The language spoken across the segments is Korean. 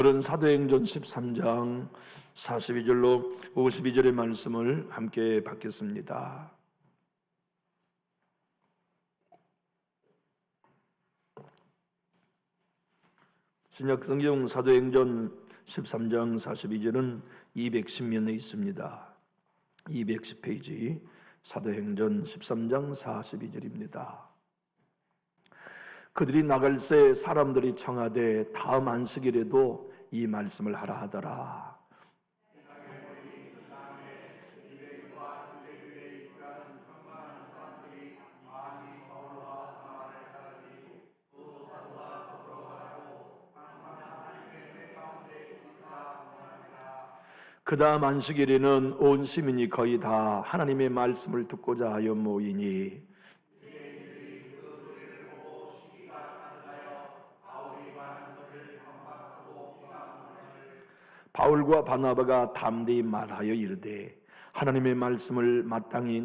오늘은 사도행전 13장 42절로 52절의 말씀을 함께 받겠습니다. 신약성경 사도행전 13장 42절은 210면에 있습니다. 210페이지 사도행전 13장 42절입니다. 그들이 나갈새 사람들이 청하되 다음 안식일에도 이 말씀을 하라 하더라. 그 다음 안식일에는 온 시민이 거의 다 하나님의 말씀을 듣고자 하여 모이니 바울과 바나바가 담대히 말하여 이르되 하나님의 말씀을 마땅히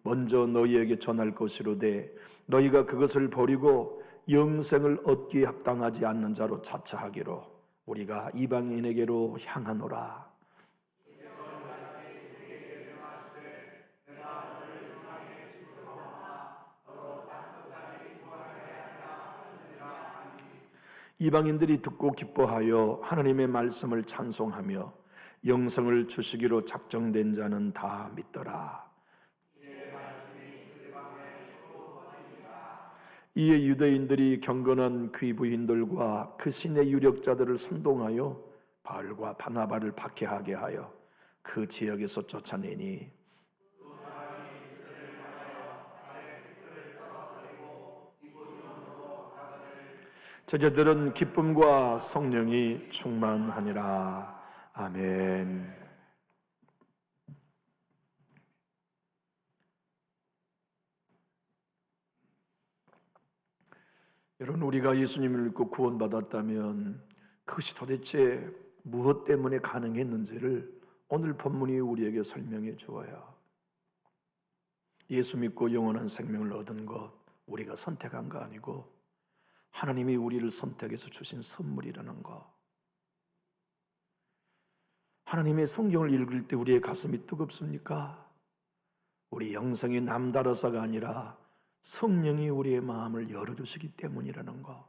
먼저 너희에게 전할 것이로되 너희가 그것을 버리고 영생을 얻기에 합당하지 않는 자로 자처하기로 우리가 이방인에게로 향하노라. 이방인들이 듣고 기뻐하여 하나님의 말씀을 찬송하며 영생을 주시기로 작정된 자는 다 믿더라. 이에 유대인들이 경건한 귀부인들과 그 신의 유력자들을 선동하여 바울과 바나바를 박해하게 하여 그 지역에서 쫓아내니 저자들은 기쁨과 성령이 충만하니라. 아멘. 여러분, 우리가 예수님을 믿고 구원받았다면 그것이 도대체 무엇 때문에 가능했는지를 오늘 본문이 우리에게 설명해 주어요. 예수 믿고 영원한 생명을 얻은 것 우리가 선택한 거 아니고 하나님이 우리를 선택해서 주신 선물이라는 것. 하나님의 성경을 읽을 때 우리의 가슴이 뜨겁습니까? 우리 영성이 남다르사가 아니라 성령이 우리의 마음을 열어주시기 때문이라는 것.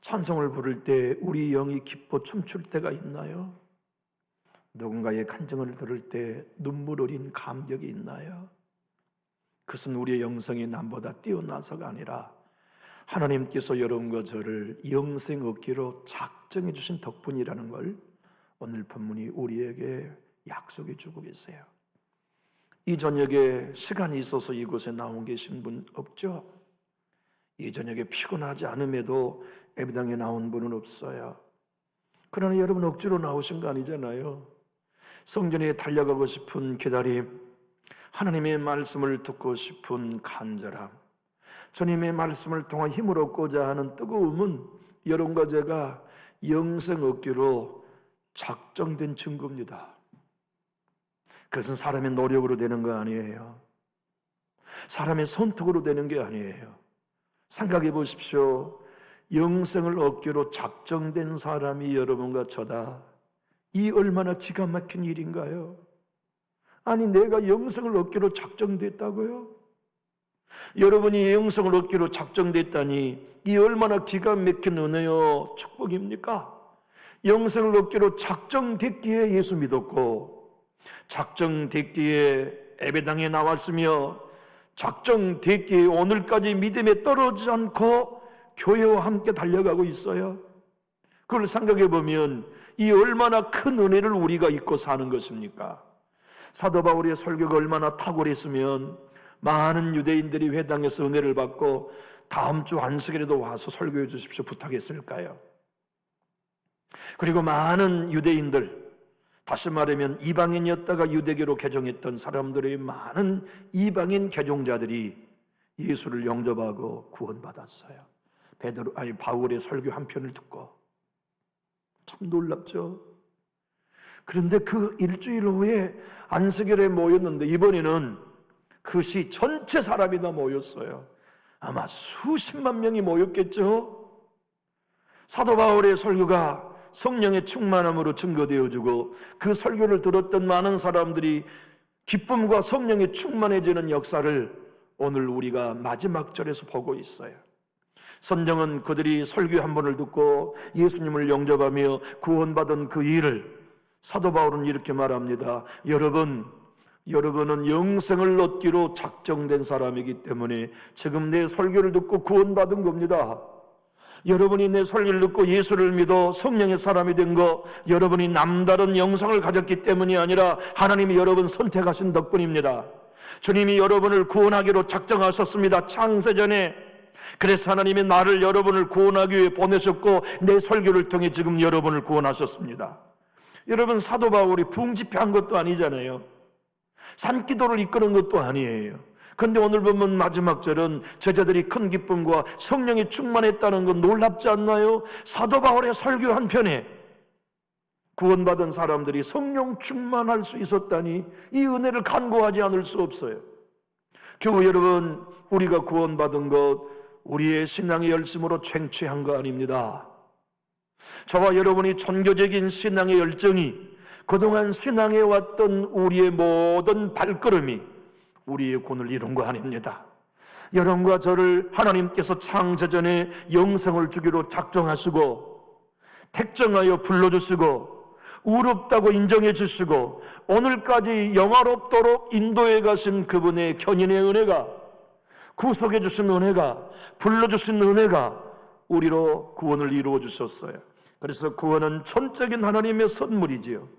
찬송을 부를 때 우리 영이 기뻐 춤출 때가 있나요? 누군가의 간증을 들을 때 눈물 어린 감격이 있나요? 그것은 우리의 영성이 남보다 뛰어나서가 아니라 하나님께서 여러분과 저를 영생 얻기로 작정해 주신 덕분이라는 걸 오늘 본문이 우리에게 약속해 주고 계세요. 이 저녁에 시간이 있어서 이곳에 나온 계신 분 없죠? 이 저녁에 피곤하지 않음에도 예배당에 나온 분은 없어요. 그러나 여러분 억지로 나오신 거 아니잖아요. 성전에 달려가고 싶은 기다림, 하나님의 말씀을 듣고 싶은 간절함, 주님의 말씀을 통해 힘을 얻고자 하는 뜨거움은 여러분과 제가 영생 얻기로 작정된 증거입니다. 그것은 사람의 노력으로 되는 거 아니에요. 사람의 선택으로 되는 게 아니에요. 생각해 보십시오. 영생을 얻기로 작정된 사람이 여러분과 저다. 이 얼마나 기가 막힌 일인가요? 아니, 내가 영생을 얻기로 작정됐다고요? 여러분이 영생을 얻기로 작정됐다니 이 얼마나 기가 막힌 은혜요 축복입니까? 영생을 얻기로 작정됐기에 예수 믿었고, 작정됐기에 예배당에 나왔으며, 작정됐기에 오늘까지 믿음에 떨어지지 않고 교회와 함께 달려가고 있어요. 그걸 생각해 보면 이 얼마나 큰 은혜를 우리가 잊고 사는 것입니까? 사도 바울의 설교가 얼마나 탁월했으면 많은 유대인들이 회당에서 은혜를 받고 다음 주 안식일에도 와서 설교해 주십시오 부탁했을까요? 그리고 많은 유대인들, 다시 말하면 이방인이었다가 유대교로 개종했던 사람들의 많은 이방인 개종자들이 예수를 영접하고 구원받았어요. 바울의 설교 한 편을 듣고 참 놀랍죠. 그런데 그 일주일 후에 안식일에 모였는데 이번에는 그 시 전체 사람이 다 모였어요. 아마 수십만 명이 모였겠죠. 사도 바울의 설교가 성령의 충만함으로 증거되어지고 그 설교를 들었던 많은 사람들이 기쁨과 성령에 충만해지는 역사를 오늘 우리가 마지막 절에서 보고 있어요. 선정은 그들이 설교 한 번을 듣고 예수님을 영접하며 구원받은 그 일을 사도 바울은 이렇게 말합니다. 여러분은 영생을 얻기로 작정된 사람이기 때문에 지금 내 설교를 듣고 구원받은 겁니다. 여러분이 내 설교를 듣고 예수를 믿어 성령의 사람이 된 거, 여러분이 남다른 영성을 가졌기 때문이 아니라 하나님이 여러분 선택하신 덕분입니다. 주님이 여러분을 구원하기로 작정하셨습니다. 창세전에. 그래서 하나님이 나를 여러분을 구원하기 위해 보내셨고 내 설교를 통해 지금 여러분을 구원하셨습니다. 여러분, 사도 바울이 붕집회한 것도 아니잖아요. 산기도를 이끄는 것도 아니에요. 그런데 오늘 보면 마지막 절은 제자들이 큰 기쁨과 성령이 충만했다는 건 놀랍지 않나요? 사도 바울의 설교 한 편에 구원받은 사람들이 성령 충만할 수 있었다니 이 은혜를 간구하지 않을 수 없어요. 교우 여러분, 우리가 구원받은 것 우리의 신앙의 열심으로 쟁취한 거 아닙니다. 저와 여러분이 종교적인 신앙의 열정이 그동안 신앙해 왔던 우리의 모든 발걸음이 우리의 구원을 이룬 거 아닙니다. 여러분과 저를 하나님께서 창세전에 영생을 주기로 작정하시고 택정하여 불러주시고 의롭다고 인정해 주시고 오늘까지 영화롭도록 인도해 가신 그분의 견인의 은혜가, 구속해 주신 은혜가, 불러주신 은혜가 우리로 구원을 이루어 주셨어요. 그래서 구원은 전적인 하나님의 선물이지요.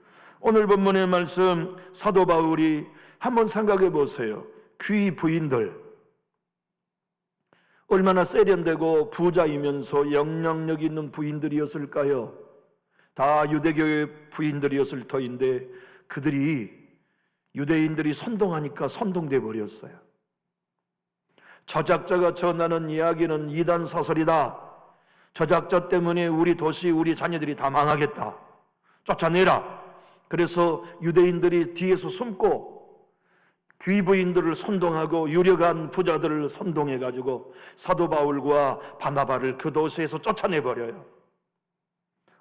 오늘 본문의 말씀, 사도 바울이 한번 생각해 보세요. 귀 부인들, 얼마나 세련되고 부자이면서 영향력 있는 부인들이었을까요? 다 유대교의 부인들이었을 터인데 그들이 유대인들이 선동하니까 선동돼 버렸어요. 저작자가 전하는 이야기는 이단 사설이다. 저작자 때문에 우리 도시, 우리 자녀들이 다 망하겠다. 쫓아내라. 그래서 유대인들이 뒤에서 숨고 귀부인들을 선동하고 유력한 부자들을 선동해가지고 사도 바울과 바나바를 그 도시에서 쫓아내버려요.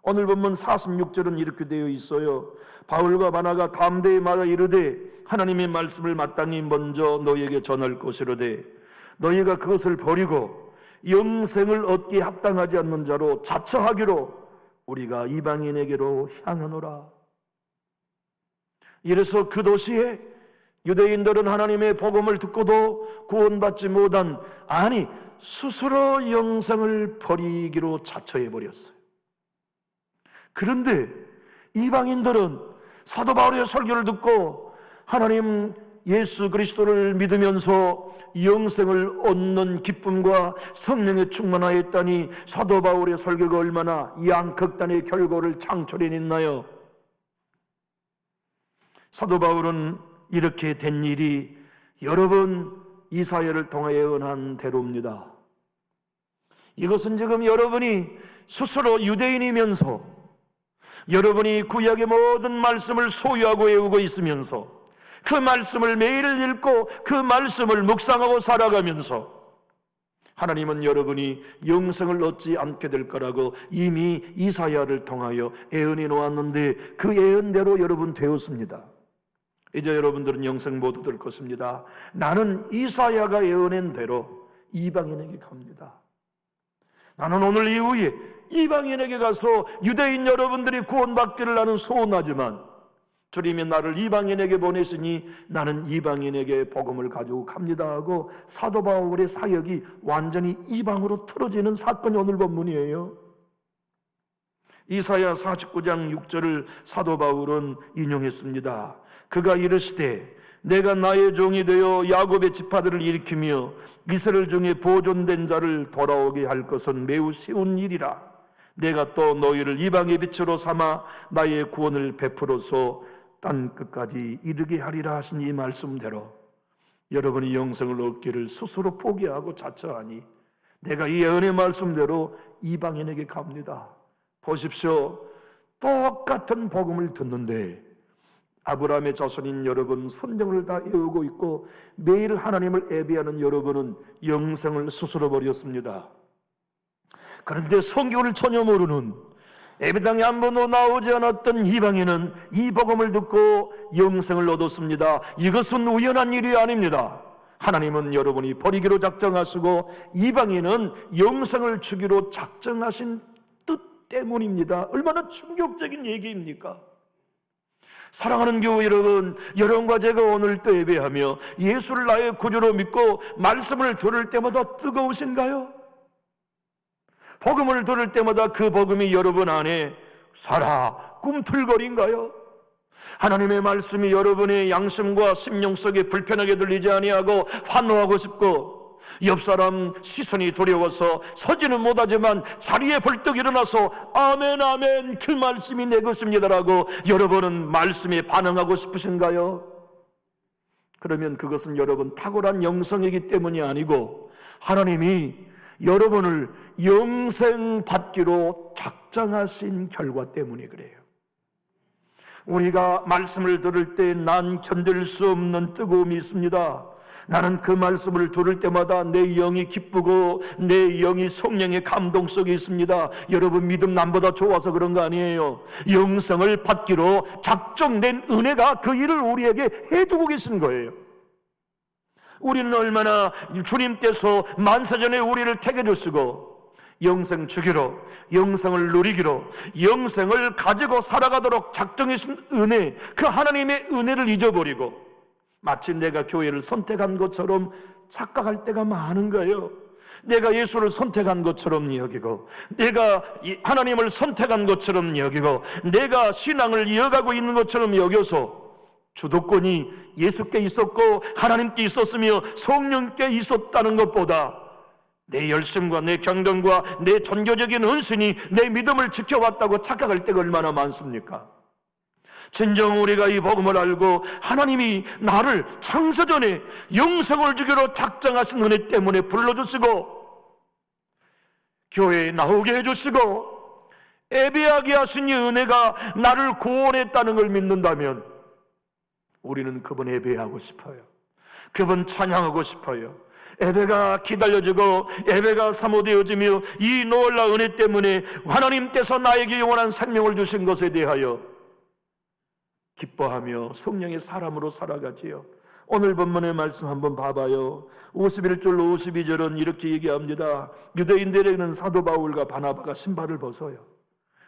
오늘 본문 46절은 이렇게 되어 있어요. 바울과 바나가 담대히 말하 이르되 하나님의 말씀을 마땅히 먼저 너희에게 전할 것이로되 너희가 그것을 버리고 영생을 얻기에 합당하지 않는 자로 자처하기로 우리가 이방인에게로 향하노라. 이래서 그 도시에 유대인들은 하나님의 복음을 듣고도 구원받지 못한, 아니 스스로 영생을 버리기로 자처해버렸어요. 그런데 이방인들은 사도 바울의 설교를 듣고 하나님 예수 그리스도를 믿으면서 영생을 얻는 기쁨과 성령에 충만하였다니 사도 바울의 설교가 얼마나 양극단의 결과를 창출해냈나요? 사도 바울은 이렇게 된 일이 여러분 이사야를 통하여 예언한 대로입니다. 이것은 지금 여러분이 스스로 유대인이면서 여러분이 구약의 모든 말씀을 소유하고 외우고 있으면서 그 말씀을 매일 읽고 그 말씀을 묵상하고 살아가면서 하나님은 여러분이 영생을 얻지 않게 될 거라고 이미 이사야를 통하여 예언해 놓았는데 그 예언대로 여러분 되었습니다. 이제 여러분들은 영생 못 얻을 것입니다. 나는 이사야가 예언한 대로 이방인에게 갑니다. 나는 오늘 이후에 이방인에게 가서 유대인 여러분들이 구원받기를 나는 소원하지만 주님이 나를 이방인에게 보내시니 나는 이방인에게 복음을 가지고 갑니다 하고 사도 바울의 사역이 완전히 이방으로 틀어지는 사건이 오늘 본문이에요. 이사야 49장 6절을 사도 바울은 인용했습니다. 그가 이르시되 내가 나의 종이 되어 야곱의 지파들을 일으키며 이스라엘 중에 보존된 자를 돌아오게 할 것은 매우 쉬운 일이라. 내가 또 너희를 이방의 빛으로 삼아 나의 구원을 베풀어서 땅 끝까지 이르게 하리라 하신 이 말씀대로 여러분이 영생을 얻기를 스스로 포기하고 자처하니 내가 이 예언의 말씀대로 이방인에게 갑니다. 보십시오. 똑같은 복음을 듣는데 아브라함의 자손인 여러분, 성경을 다 외우고 있고 매일 하나님을 예배하는 여러분은 영생을 스스로 버렸습니다. 그런데 성경을 전혀 모르는 예배당에 한 번도 나오지 않았던 이방인은 이 복음을 듣고 영생을 얻었습니다. 이것은 우연한 일이 아닙니다. 하나님은 여러분이 버리기로 작정하시고 이방인은 영생을 주기로 작정하신 뜻 때문입니다. 얼마나 충격적인 얘기입니까? 사랑하는 교회 여러분, 여러분과 제가 오늘 또 예배하며 예수를 나의 구주로 믿고 말씀을 들을 때마다 뜨거우신가요? 복음을 들을 때마다 그 복음이 여러분 안에 살아 꿈틀거린가요? 하나님의 말씀이 여러분의 양심과 심령 속에 불편하게 들리지 아니하고 환호하고 싶고 옆 사람 시선이 두려워서 서지는 못하지만 자리에 벌떡 일어나서 아멘 아멘 그 말씀이 내 것입니다라고 여러분은 말씀에 반응하고 싶으신가요? 그러면 그것은 여러분 탁월한 영성이기 때문이 아니고 하나님이 여러분을 영생 받기로 작정하신 결과 때문에 그래요. 우리가 말씀을 들을 때 난 견딜 수 없는 뜨거움이 있습니다. 나는 그 말씀을 들을 때마다 내 영이 기쁘고 내 영이 성령의 감동 속에 있습니다. 여러분 믿음 남보다 좋아서 그런 거 아니에요. 영생을 받기로 작정된 은혜가 그 일을 우리에게 해주고 계신 거예요. 우리는 얼마나 주님께서 만세전에 우리를 택해 주시고 영생 주기로, 영생을 누리기로, 영생을 가지고 살아가도록 작정하신 은혜, 그 하나님의 은혜를 잊어버리고 마치 내가 교회를 선택한 것처럼 착각할 때가 많은 거예요. 내가 예수를 선택한 것처럼 여기고 내가 하나님을 선택한 것처럼 여기고 내가 신앙을 이어가고 있는 것처럼 여겨서 주도권이 예수께 있었고 하나님께 있었으며 성령께 있었다는 것보다 내 열심과 내 경건과 내 종교적인 헌신이 내 믿음을 지켜왔다고 착각할 때가 얼마나 많습니까? 진정 우리가 이 복음을 알고 하나님이 나를 창세전에 영생을 주기로 작정하신 은혜 때문에 불러주시고 교회에 나오게 해주시고 예배하게 하신 이 은혜가 나를 구원했다는 걸 믿는다면 우리는 그분 예배하고 싶어요. 그분 찬양하고 싶어요. 예배가 기다려지고 예배가 사모되어지며 이 놀라운 은혜 때문에 하나님께서 나에게 영원한 생명을 주신 것에 대하여 기뻐하며 성령의 사람으로 살아가지요. 오늘 본문의 말씀 한번 봐봐요. 51절 52절은 이렇게 얘기합니다. 유대인들에게는 사도 바울과 바나바가 신발을 벗어요.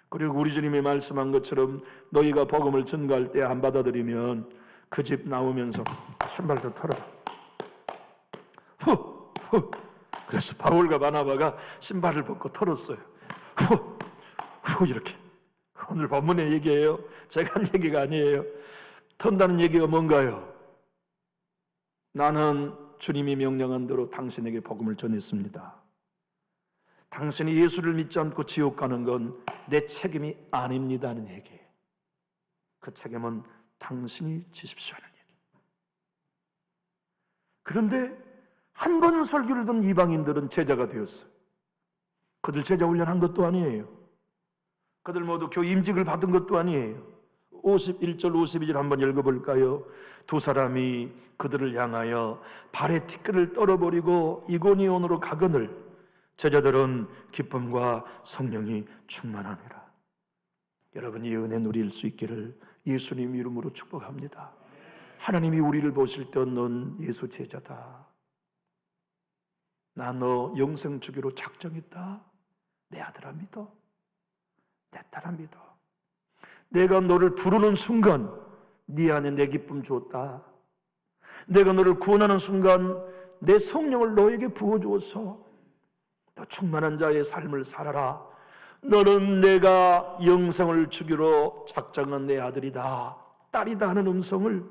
그리고 우리 주님이 말씀한 것처럼 너희가 복음을 전가할 때 안 받아들이면 그 집 나오면서 신발도 털어. 후. 그래서 바울과 바나바가 신발을 벗고 털었어요. 후 이렇게. 오늘 본문의 얘기예요. 제가 한 얘기가 아니에요. 턴다는 얘기가 뭔가요? 나는 주님이 명령한 대로 당신에게 복음을 전했습니다. 당신이 예수를 믿지 않고 지옥 가는 건 내 책임이 아닙니다는 얘기예요. 그 책임은 당신이 지십시오 하는 얘기. 그런데 한 번 설교를 듣는 이방인들은 제자가 되었어요. 그들 제자 훈련한 것도 아니에요. 그들 모두 교회 임직을 받은 것도 아니에요. 51절 52절 한번 읽어볼까요? 두 사람이 그들을 향하여 발에 티끌을 떨어버리고 이고니온으로 가거늘 제자들은 기쁨과 성령이 충만하니라. 여러분 이 은혜 누릴 수 있기를 예수님 이름으로 축복합니다. 하나님이 우리를 보실 때 넌 예수 제자다. 나 너 영생 주기로 작정했다. 내 아들아 믿어. 내 딸아 믿어. 내가 너를 부르는 순간 네 안에 내 기쁨 주었다. 내가 너를 구원하는 순간 내 성령을 너에게 부어주어서 너 충만한 자의 삶을 살아라. 너는 내가 영생을 주기로 작정한 내 아들이다, 딸이다 하는 음성을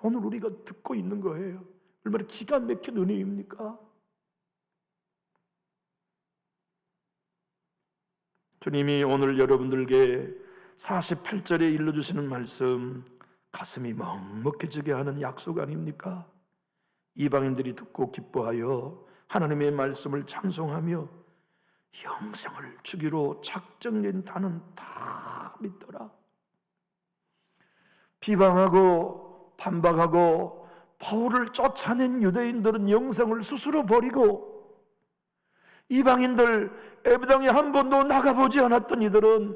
오늘 우리가 듣고 있는 거예요. 얼마나 기가 막힌 은혜입니까? 주님이 오늘 여러분들에게 48절에 일러주시는 말씀, 가슴이 먹먹해지게 하는 약속 아닙니까? 이방인들이 듣고 기뻐하여 하나님의 말씀을 찬송하며 영생을 주기로 작정된 다는 다 믿더라. 비방하고 반박하고 바울을 쫓아낸 유대인들은 영생을 스스로 버리고 이방인들, 예배당에 한 번도 나가보지 않았던 이들은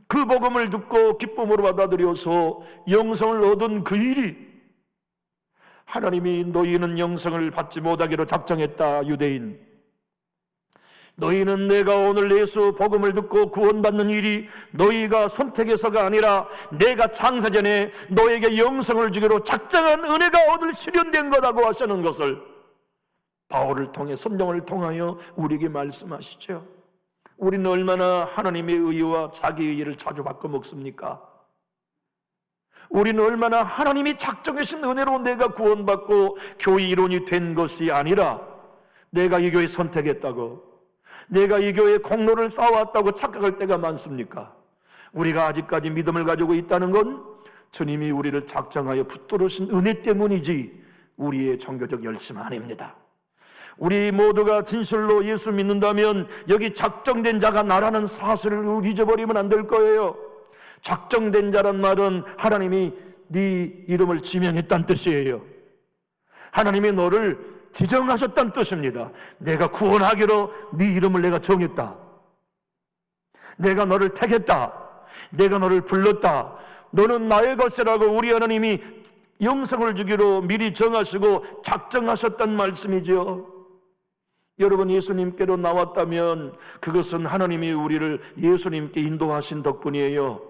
그 복음을 듣고 기쁨으로 받아들여서 영성을 얻은 그 일이, 하나님이 너희는 영성을 받지 못하기로 작정했다. 유대인, 너희는 내가 오늘 예수 복음을 듣고 구원받는 일이 너희가 선택해서가 아니라 내가 창세전에 너에게 영성을 주기로 작정한 은혜가 오늘 실현된 거라고 하시는 것을 바울을 통해, 성령을 통하여 우리에게 말씀하시죠. 우리는 얼마나 하나님의 의와 자기 의를 자주 바꿔 먹습니까? 우리는 얼마나 하나님이 작정하신 은혜로 내가 구원받고 교회 일원이 된 것이 아니라 내가 이 교회 선택했다고, 내가 이 교회에 공로를 쌓아왔다고 착각할 때가 많습니까? 우리가 아직까지 믿음을 가지고 있다는 건 주님이 우리를 작정하여 붙들으신 은혜 때문이지 우리의 종교적 열심 아닙니다. 우리 모두가 진실로 예수 믿는다면 여기 작정된 자가 나라는 사실을 잊어버리면 안 될 거예요. 작정된 자란 말은 하나님이 네 이름을 지명했다는 뜻이에요. 하나님이 너를 지정하셨다는 뜻입니다. 내가 구원하기로 네 이름을 내가 정했다. 내가 너를 택했다. 내가 너를 불렀다. 너는 나의 것이라고 우리 하나님이 영성을 주기로 미리 정하시고 작정하셨단 말씀이죠. 여러분, 예수님께로 나왔다면 그것은 하나님이 우리를 예수님께 인도하신 덕분이에요.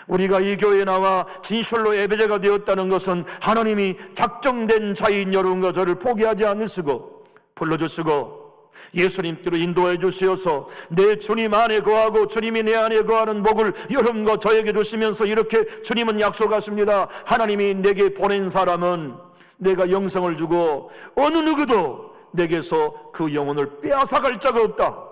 우리가 이 교회에 나와 진실로 예배자가 되었다는 것은 하나님이 작정된 자인 여러분과 저를 포기하지 않으시고 불러주시고 예수님께로 인도해 주시어서 내 주님 안에 거하고 주님이 내 안에 거하는 복을 여러분과 저에게 주시면서 이렇게 주님은 약속하십니다. 하나님이 내게 보낸 사람은 내가 영생을 주고 어느 누구도 내게서 그 영혼을 빼앗아갈 자가 없다.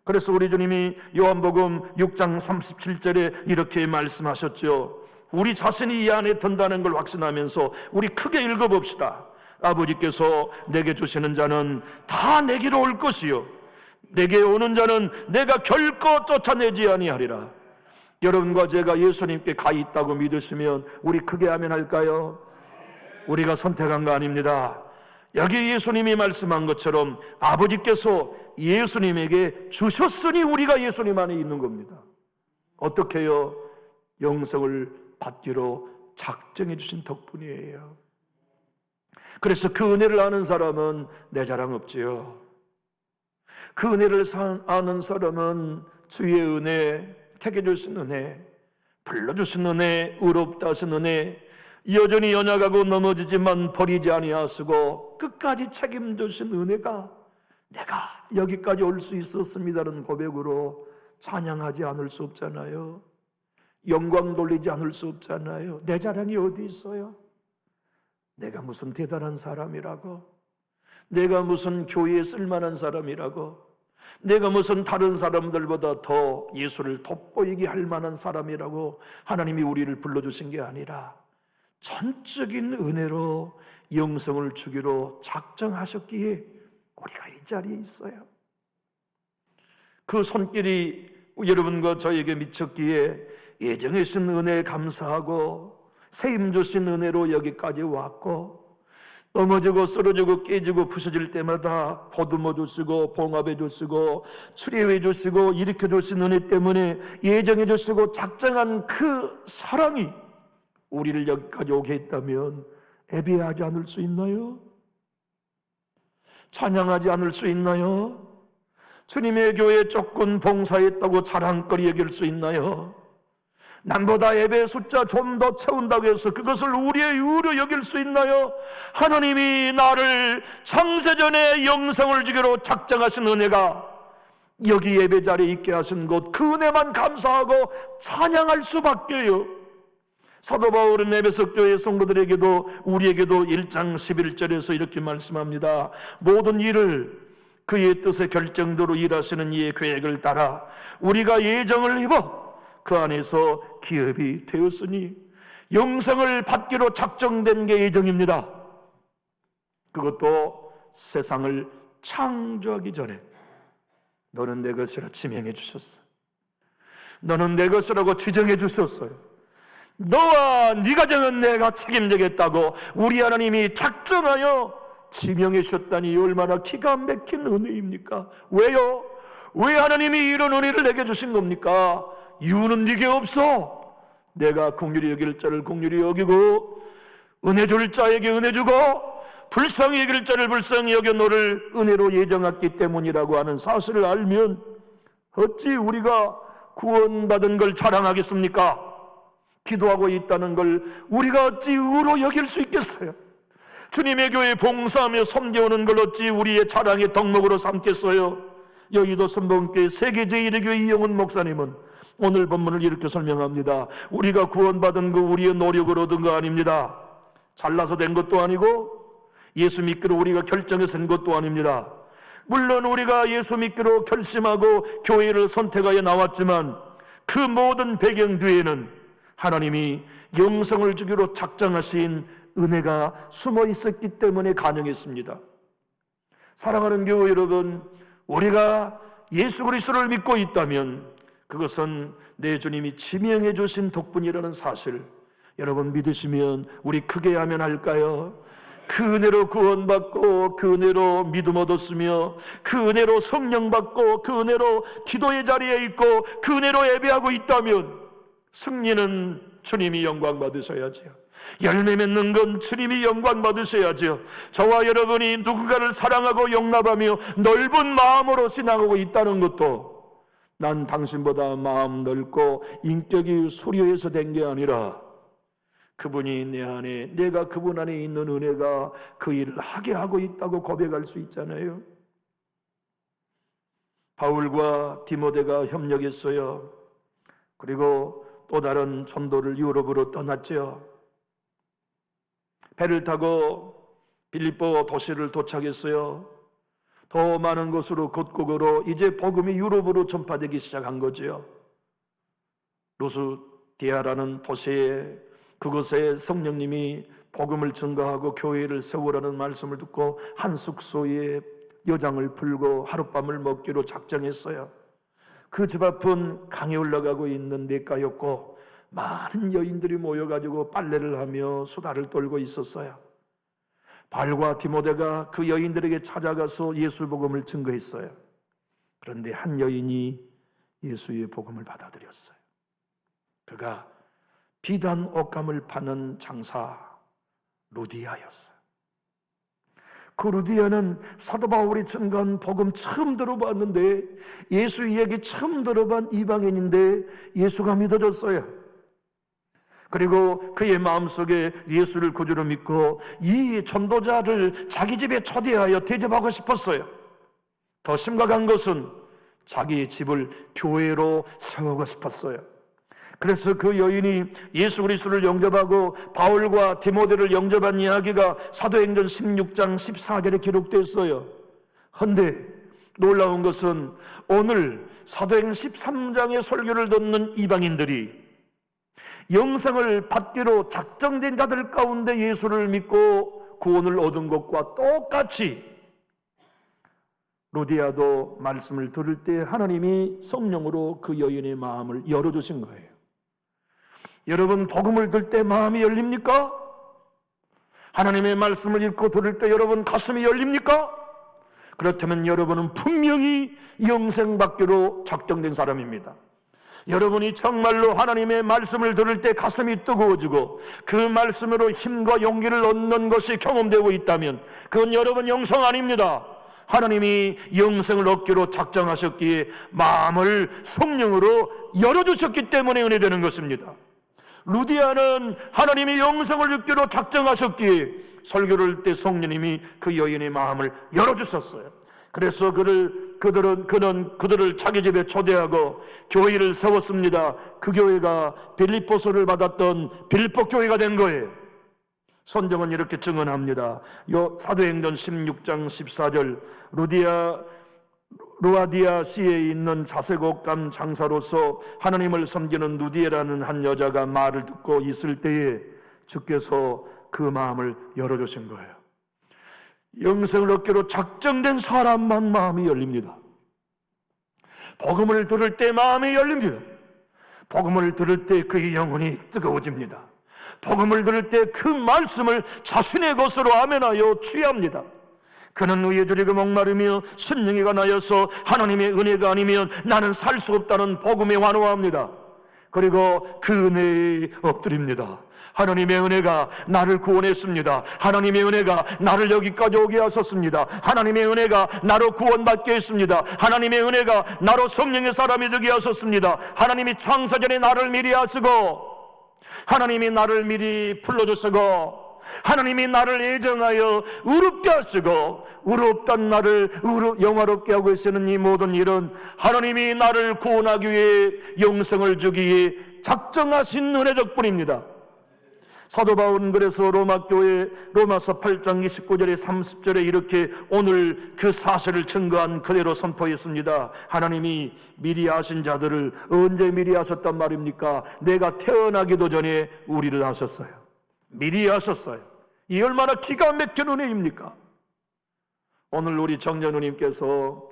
그래서 우리 주님이 요한복음 6장 37절에 이렇게 말씀하셨죠. 우리 자신이 이 안에 든다는 걸 확신하면서 우리 크게 읽어봅시다. 아버지께서 내게 주시는 자는 다 내게로 올 것이요 내게 오는 자는 내가 결코 쫓아내지 아니하리라. 여러분과 제가 예수님께 가 있다고 믿으시면 우리 크게 아멘 할까요? 우리가 선택한 거 아닙니다. 여기 예수님이 말씀한 것처럼 아버지께서 예수님에게 주셨으니 우리가 예수님 안에 있는 겁니다. 어떻게 해요? 영성을 받기로 작정해 주신 덕분이에요. 그래서 그 은혜를 아는 사람은 내 자랑 없지요. 그 은혜를 아는 사람은 주의 은혜, 택해 주신 은혜, 불러주신 은혜, 의롭다 하신 은혜, 여전히 연약하고 넘어지지만 버리지 아니하시고 끝까지 책임지신 은혜가 내가 여기까지 올 수 있었습니다라는 고백으로 찬양하지 않을 수 없잖아요. 영광 돌리지 않을 수 없잖아요. 내 자랑이 어디 있어요? 내가 무슨 대단한 사람이라고, 내가 무슨 교회에 쓸만한 사람이라고, 내가 무슨 다른 사람들보다 더 예수를 돋보이게 할 만한 사람이라고 하나님이 우리를 불러주신 게 아니라 전적인 은혜로 영성을 주기로 작정하셨기에 우리가 이 자리에 있어요. 그 손길이 여러분과 저에게 미쳤기에 예정에 주신 은혜에 감사하고 세임 주신 은혜로 여기까지 왔고, 넘어지고 쓰러지고 깨지고 부서질 때마다 보듬어 주시고 봉합해 주시고 치료해 주시고 일으켜 주신 은혜 때문에 예정해 주시고 작정한 그 사랑이 우리를 여기까지 오게 했다면 예배하지 않을 수 있나요? 찬양하지 않을 수 있나요? 주님의 교회에 조금 봉사했다고 자랑거리 여길 수 있나요? 남보다 예배 숫자 좀 더 채운다고 해서 그것을 우리의 의로 여길 수 있나요? 하나님이 나를 창세전에 영성을 주기로 작정하신 은혜가 여기 예배 자리에 있게 하신 것, 그 은혜만 감사하고 찬양할 수밖에요. 사도 바울은 에베소 교회 성도들에게도 우리에게도 1장 11절에서 이렇게 말씀합니다. 모든 일을 그의 뜻의 결정대로 일하시는 이의 계획을 따라 우리가 예정을 입어 그 안에서 기업이 되었으니, 영생을 받기로 작정된 게 예정입니다. 그것도 세상을 창조하기 전에 너는 내 것이라 지명해 주셨어. 너는 내 것이라고 지정해 주셨어요. 너와 네 가정은 내가 책임지겠다고 우리 하나님이 작정하여 지명해 주셨다니 얼마나 기가 막힌 은혜입니까? 왜요? 왜 하나님이 이런 은혜를 내게 주신 겁니까? 이유는 네게 없어. 내가 긍휼히 여길 자를 긍휼히 여기고 은혜 줄 자에게 은혜 주고 불쌍히 여길 자를 불쌍히 여겨 너를 은혜로 예정했기 때문이라고 하는 사실을 알면 어찌 우리가 구원받은 걸 자랑하겠습니까? 기도하고 있다는 걸 우리가 어찌 의로 여길 수 있겠어요? 주님의 교회에 봉사하며 섬겨오는 걸 어찌 우리의 자랑의 덕목으로 삼겠어요? 여의도 선봉교회 세계 제1의 교회 이영훈 목사님은 오늘 본문을 이렇게 설명합니다. 우리가 구원받은 거 우리의 노력으로 얻은 거 아닙니다. 잘나서 된 것도 아니고 예수 믿기로 우리가 결정해서 된 것도 아닙니다. 물론 우리가 예수 믿기로 결심하고 교회를 선택하여 나왔지만 그 모든 배경 뒤에는 하나님이 영생을 주기로 작정하신 은혜가 숨어 있었기 때문에 가능했습니다. 사랑하는 교회 여러분, 우리가 예수 그리스도를 믿고 있다면 그것은 내 주님이 지명해 주신 덕분이라는 사실, 여러분 믿으시면 우리 크게 하면 할까요? 그 은혜로 구원받고 그 은혜로 믿음 얻었으며 그 은혜로 성령 받고 그 은혜로 기도의 자리에 있고 그 은혜로 예배하고 있다면 승리는 주님이 영광 받으셔야죠. 열매 맺는 건 주님이 영광 받으셔야죠. 저와 여러분이 누군가를 사랑하고 용납하며 넓은 마음으로 신앙하고 있다는 것도 난 당신보다 마음 넓고 인격이 수려해서 된 게 아니라 그분이 내 안에, 내가 그분 안에 있는 은혜가 그 일을 하게 하고 있다고 고백할 수 있잖아요. 바울과 디모데가 협력했어요. 그리고 또 다른 전도를 유럽으로 떠났죠. 배를 타고 빌립보 도시를 도착했어요. 더 많은 곳으로 곳곳으로 이제 복음이 유럽으로 전파되기 시작한 거죠. 루스디아라는 도시에 그곳에 성령님이 복음을 증거하고 교회를 세우라는 말씀을 듣고 한 숙소에 여장을 풀고 하룻밤을 먹기로 작정했어요. 그 집 앞은 강에 올라가고 있는 냇가였고 많은 여인들이 모여가지고 빨래를 하며 수다를 떨고 있었어요. 바울과 디모데가 그 여인들에게 찾아가서 예수 복음을 증거했어요. 그런데 한 여인이 예수의 복음을 받아들였어요. 그가 비단 옷감을 파는 장사 루디아였어요. 그 루디아는 사도 바울이 증거한 복음 처음 들어봤는데 예수 이야기 처음 들어본 이방인인데 예수가 믿어졌어요. 그리고 그의 마음속에 예수를 구주로 믿고 이 전도자를 자기 집에 초대하여 대접하고 싶었어요. 더 심각한 것은 자기의 집을 교회로 세우고 싶었어요. 그래서 그 여인이 예수 그리스도를 영접하고 바울과 디모데를 영접한 이야기가 사도행전 16장 14절에 기록됐어요. 그런데 놀라운 것은 오늘 사도행전 13장의 설교를 듣는 이방인들이 영생을 받기로 작정된 자들 가운데 예수를 믿고 구원을 얻은 것과 똑같이 루디아도 말씀을 들을 때 하나님이 성령으로 그 여인의 마음을 열어주신 거예요. 여러분 복음을 들을 때 마음이 열립니까? 하나님의 말씀을 읽고 들을 때 여러분 가슴이 열립니까? 그렇다면 여러분은 분명히 영생 받기로 작정된 사람입니다. 여러분이 정말로 하나님의 말씀을 들을 때 가슴이 뜨거워지고 그 말씀으로 힘과 용기를 얻는 것이 경험되고 있다면 그건 여러분 영성 아닙니다. 하나님이 영생을 얻기로 작정하셨기에 마음을 성령으로 열어주셨기 때문에 은혜되는 것입니다. 루디아는 하나님이 영생을 얻기로 작정하셨기에 설교를 할 때 성령님이 그 여인의 마음을 열어주셨어요. 그래서 그들을 자기 집에 초대하고 교회를 세웠습니다. 그 교회가 빌립보서를 받았던 빌립보 교회가 된 거예요. 선정은 이렇게 증언합니다. 사도행전 16장 14절 루아디아시에 있는 자색옷감 장사로서 하나님을 섬기는 루디에라는 한 여자가 말을 듣고 있을 때에 주께서 그 마음을 열어주신 거예요. 영생을 얻기로 작정된 사람만 마음이 열립니다. 복음을 들을 때 마음이 열립니다. 복음을 들을 때 그의 영혼이 뜨거워집니다. 복음을 들을 때 그 말씀을 자신의 것으로 아멘하여 취합니다. 그는 의에 줄이고 목마르며 순영이가 나여서 하나님의 은혜가 아니면 나는 살 수 없다는 복음에 환호합니다. 그리고 그 은혜에 엎드립니다. 하나님의 은혜가 나를 구원했습니다. 하나님의 은혜가 나를 여기까지 오게 하셨습니다. 하나님의 은혜가 나로 구원받게 했습니다. 하나님의 은혜가 나로 성령의 사람이 되게 하셨습니다. 하나님이 창세전에 나를 미리 하시고, 하나님이 나를 미리 불러주시고, 하나님이 나를 예정하여 의롭게 하시고, 의롭단 나를 영화롭게 하고 계시는 이 모든 일은 하나님이 나를 구원하기 위해 영생을 주기 위해 작정하신 은혜적 뿐입니다. 사도 바울은 그래서 로마교회 로마서 8장 29절에 30절에 이렇게 오늘 그 사실을 증거한 그대로 선포했습니다. 하나님이 미리 하신 자들을 언제 미리 하셨단 말입니까? 내가 태어나기도 전에 우리를 하셨어요. 미리 하셨어요. 이 얼마나 기가 막힌 은혜입니까? 오늘 우리 정전우님께서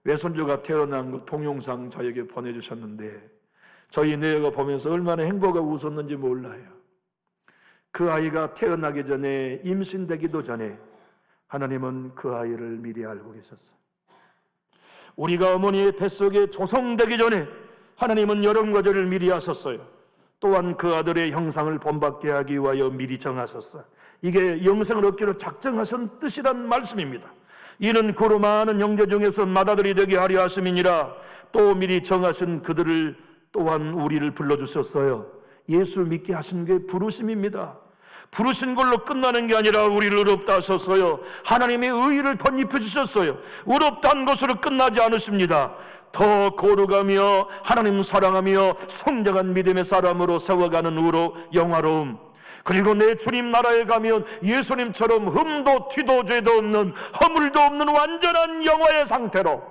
외손주가 태어난 그 동영상 저에게 보내주셨는데 저희 내가 보면서 얼마나 행복하고 웃었는지 몰라요. 그 아이가 태어나기 전에, 임신되기도 전에 하나님은 그 아이를 미리 알고 계셨어요. 우리가 어머니의 뱃속에 조성되기 전에 하나님은 여러 가지를 미리 하셨어요. 또한 그 아들의 형상을 본받게 하기 위하여 미리 정하셨어요. 이게 영생을 얻기로 작정하신 뜻이란 말씀입니다. 이는 그로 많은 형제 중에서 맏아들이 되게 하려 하심이니라. 또 미리 정하신 그들을 또한 우리를 불러주셨어요. 예수 믿게 하신 게 부르심입니다. 부르신 걸로 끝나는 게 아니라 우리를 의롭다 하셨어요. 하나님의 의의를 덧입혀 주셨어요. 의롭다는 것으로 끝나지 않으십니다. 더 거룩하며 하나님 사랑하며 성장한 믿음의 사람으로 세워가는 의로 영화로움, 그리고 내 주님 나라에 가면 예수님처럼 흠도 티도 죄도 없는, 허물도 없는 완전한 영화의 상태로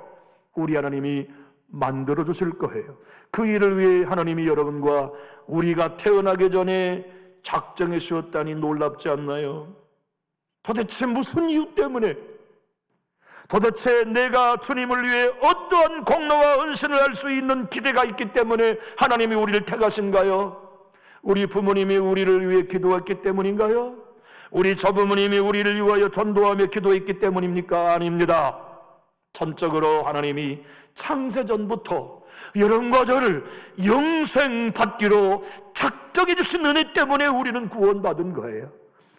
우리 하나님이 만들어 주실 거예요. 그 일을 위해 하나님이 여러분과 우리가 태어나기 전에 작정해 주었다니 놀랍지 않나요? 도대체 무슨 이유 때문에, 도대체 내가 주님을 위해 어떠한 공로와 헌신을 할 수 있는 기대가 있기 때문에 하나님이 우리를 택하신가요? 우리 부모님이 우리를 위해 기도했기 때문인가요? 우리 조부모님이 우리를 위하여 전도하며 기도했기 때문입니까? 아닙니다. 전적으로 하나님이 창세전부터 여러분과 저를 영생 받기로 작정해 주신 은혜 때문에 우리는 구원받은 거예요.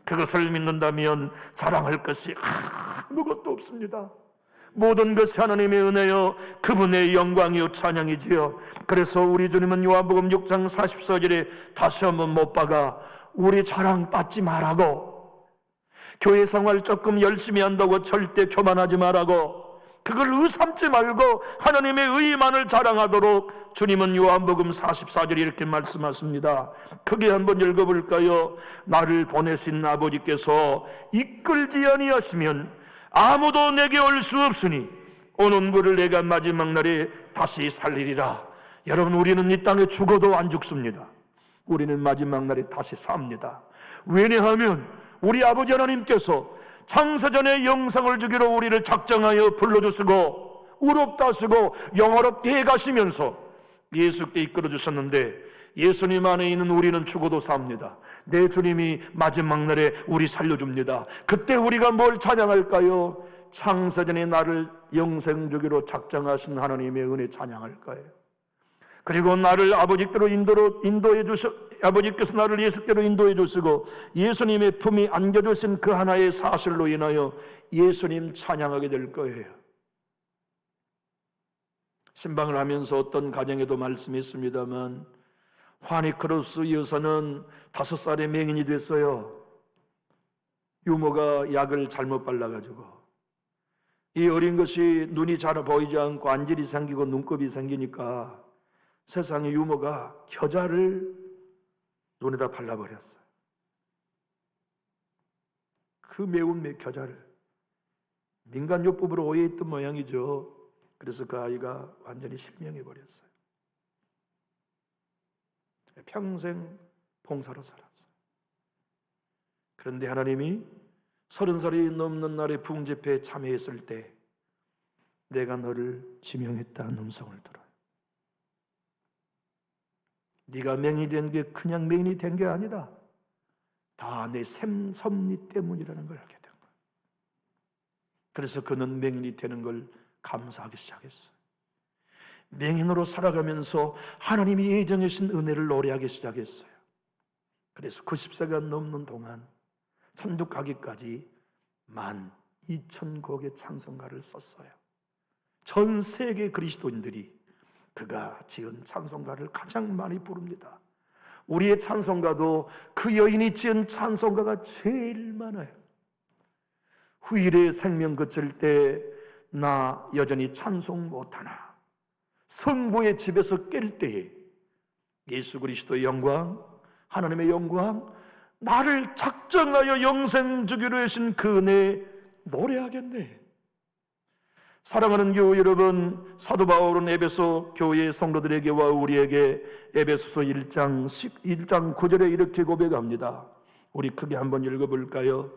그것을 믿는다면 자랑할 것이 아무것도 없습니다. 모든 것이 하나님의 은혜요 그분의 영광이요 찬양이지요. 그래서 우리 주님은 요한복음 6장 44절에 다시 한번 못 박아 우리 자랑 받지 말라고, 교회 생활 조금 열심히 한다고 절대 교만하지 말라고, 그걸 의삼지 말고 하나님의 의만을 자랑하도록 주님은 요한복음 44절에 이렇게 말씀하십니다. 크게 한번 읽어볼까요? 나를 보내신 아버지께서 이끌지 아니하시면 아무도 내게 올 수 없으니 오는 그를 내가 마지막 날에 다시 살리리라. 여러분, 우리는 이 땅에 죽어도 안 죽습니다. 우리는 마지막 날에 다시 삽니다. 왜냐하면 우리 아버지 하나님께서 창세전에 영생을 주기로 우리를 작정하여 불러주시고 의롭다 하시고 영화롭게 해가시면서 예수께 이끌어 주셨는데, 예수님 안에 있는 우리는 죽어도 삽니다. 내 주님이 마지막 날에 우리 살려줍니다. 그때 우리가 뭘 찬양할까요? 창세전에 나를 영생 주기로 작정하신 하나님의 은혜 찬양할 거예요. 그리고 나를 아버지께로 인도해 주셔, 아버지께서 나를 예수께로 인도해 주시고 예수님의 품이 안겨주신 그 하나의 사실로 인하여 예수님 찬양하게 될 거예요. 신방을 하면서 어떤 가정에도 말씀했습니다만, 화니크로스 여사는 5살에 맹인이 됐어요. 유모가 약을 잘못 발라가지고 이 어린 것이 눈이 잘 보이지 않고 안질이 생기고 눈곱이 생기니까 세상에 유모가 겨자를 눈에다 발라버렸어요. 그 매운 겨자를 민간요법으로 오해했던 모양이죠. 그래서 그 아이가 완전히 실명해버렸어요. 평생 봉사로 살았어요. 그런데 하나님이 30살이 넘는 날에 부흥집회에 참여했을 때 내가 너를 지명했다는 음성을 들어요. 네가 맹인이 된 게 그냥 맹인이 된 게 아니다. 다 내 샘 섭리 때문이라는 걸 알게 된 거예요. 그래서 그는 맹인이 되는 걸 감사하기 시작했어요. 맹인으로 살아가면서 하나님이 예정해 주신 은혜를 노래하기 시작했어요. 그래서 90세가 넘는 동안 천국 가기까지 12,000곡의 찬송가를 썼어요. 전 세계 그리스도인들이 그가 지은 찬송가를 가장 많이 부릅니다. 우리의 찬송가도 그 여인이 지은 찬송가가 제일 많아요. 후일에 생명 그칠 때 나 여전히 찬송 못하나, 성부의 집에서 깰 때에 예수 그리스도의 영광, 하나님의 영광, 나를 작정하여 영생 주기로 하신 그 은혜 노래하겠네. 사랑하는 교우 여러분, 사도 바울은 에베소 교회 성도들에게와 우리에게 에베소서 1장 9절에 이렇게 고백합니다. 우리 크게 한번 읽어볼까요?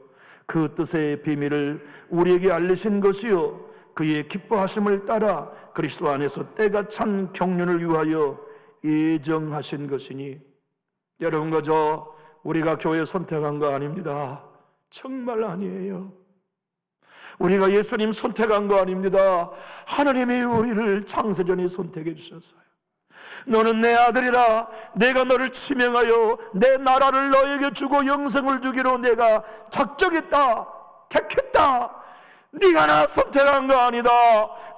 그 뜻의 비밀을 우리에게 알리신 것이요 그의 기뻐하심을 따라 그리스도 안에서 때가 찬 경륜을 위하여 예정하신 것이니. 여러분과 저 우리가 교회 선택한 거 아닙니다. 정말 아니에요. 우리가 예수님 선택한 거 아닙니다. 하나님이 우리를 창세전에 선택해 주셨어요. 너는 내 아들이라, 내가 너를 지명하여 내 나라를 너에게 주고 영생을 주기로 내가 작정했다, 택했다. 네가 나 선택한 거 아니다.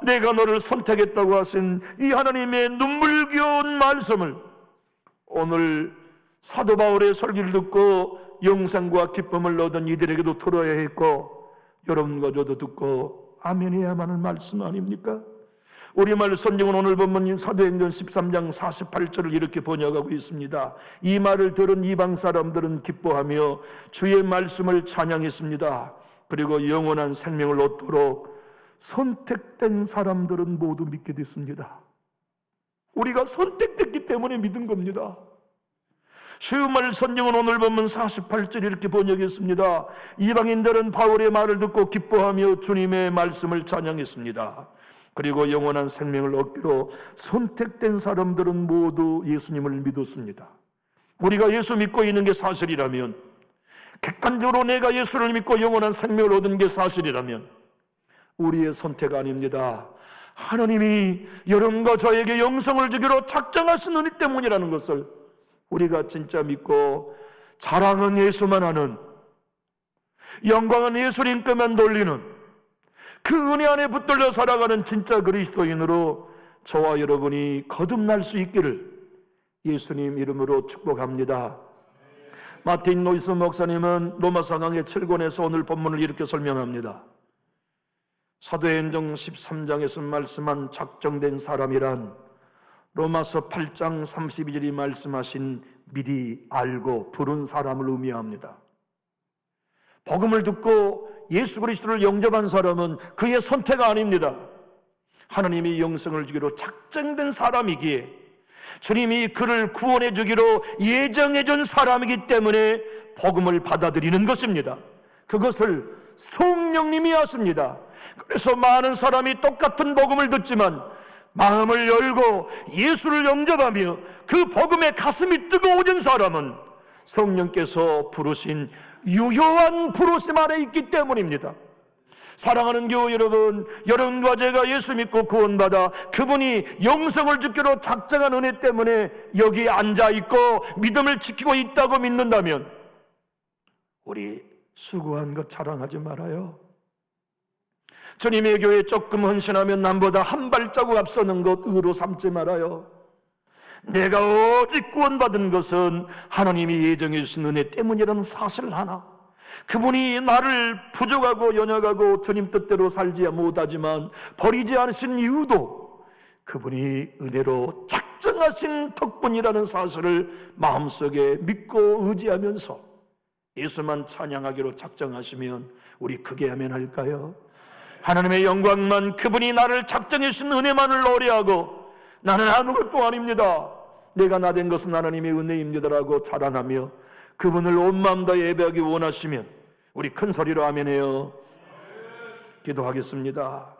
내가 너를 선택했다고 하신 이 하나님의 눈물겨운 말씀을 오늘 사도 바울의 설교를 듣고 영생과 기쁨을 얻은 이들에게도 들어야 했고, 여러분과 저도 듣고 아멘해야만 하는 말씀 아닙니까? 우리말 성경은 오늘 본문 사도행전 13장 48절을 이렇게 번역하고 있습니다. 이 말을 들은 이방 사람들은 기뻐하며 주의 말씀을 찬양했습니다. 그리고 영원한 생명을 얻도록 선택된 사람들은 모두 믿게 됐습니다. 우리가 선택됐기 때문에 믿은 겁니다. 쉬운 말 성경은 오늘 보면 48절 이렇게 번역했습니다. 이방인들은 바울의 말을 듣고 기뻐하며 주님의 말씀을 찬양했습니다. 그리고 영원한 생명을 얻기로 선택된 사람들은 모두 예수님을 믿었습니다. 우리가 예수 믿고 있는 게 사실이라면, 객관적으로 내가 예수를 믿고 영원한 생명을 얻은 게 사실이라면 우리의 선택 아닙니다. 하나님이 여러분과 저에게 영생을 주기로 작정하신 은혜 때문이라는 것을 우리가 진짜 믿고 자랑은 예수만 하는, 영광은 예수님께만 돌리는 그 은혜 안에 붙들려 살아가는 진짜 그리스도인으로 저와 여러분이 거듭날 수 있기를 예수님 이름으로 축복합니다. 마틴 노이스 목사님은 로마서 강의 7권에서 오늘 본문을 이렇게 설명합니다. 사도행전 13장에서 말씀한 작정된 사람이란 로마서 8장 32절이 말씀하신 미리 알고 부른 사람을 의미합니다. 복음을 듣고 예수 그리스도를 영접한 사람은 그의 선택이 아닙니다. 하나님이 영생을 주기로 작정된 사람이기에 주님이 그를 구원해 주기로 예정해 준 사람이기 때문에 복음을 받아들이는 것입니다. 그것을 성령님이 하십니다. 그래서 많은 사람이 똑같은 복음을 듣지만 마음을 열고 예수를 영접하며 그 복음에 가슴이 뜨거워진 사람은 성령께서 부르신 유효한 부르심 안에 있기 때문입니다. 사랑하는 교우 여러분, 여러분과 제가 예수 믿고 구원받아 그분이 영생을 주기로 작정한 은혜 때문에 여기 앉아있고 믿음을 지키고 있다고 믿는다면 우리 수고한 것 자랑하지 말아요. 주님의 교회에 조금 헌신하면 남보다 한 발자국 앞서는 것 의로 삼지 말아요. 내가 오직 구원받은 것은 하나님이 예정해 주신 은혜 때문이라는 사실 하나, 그분이 나를 부족하고 연약하고 주님 뜻대로 살지 못하지만 버리지 않으신 이유도 그분이 은혜로 작정하신 덕분이라는 사실을 마음속에 믿고 의지하면서 예수만 찬양하기로 작정하시면 우리 크게 아멘할까요? 하나님의 영광만, 그분이 나를 작정해 주신 은혜만을 노래하고 나는 아무것도 아닙니다, 내가 나 된 것은 하나님의 은혜입니다라고 자랑하며 그분을 온 마음 다 예배하기 원하시면 우리 큰 소리로 아멘해요. 기도하겠습니다.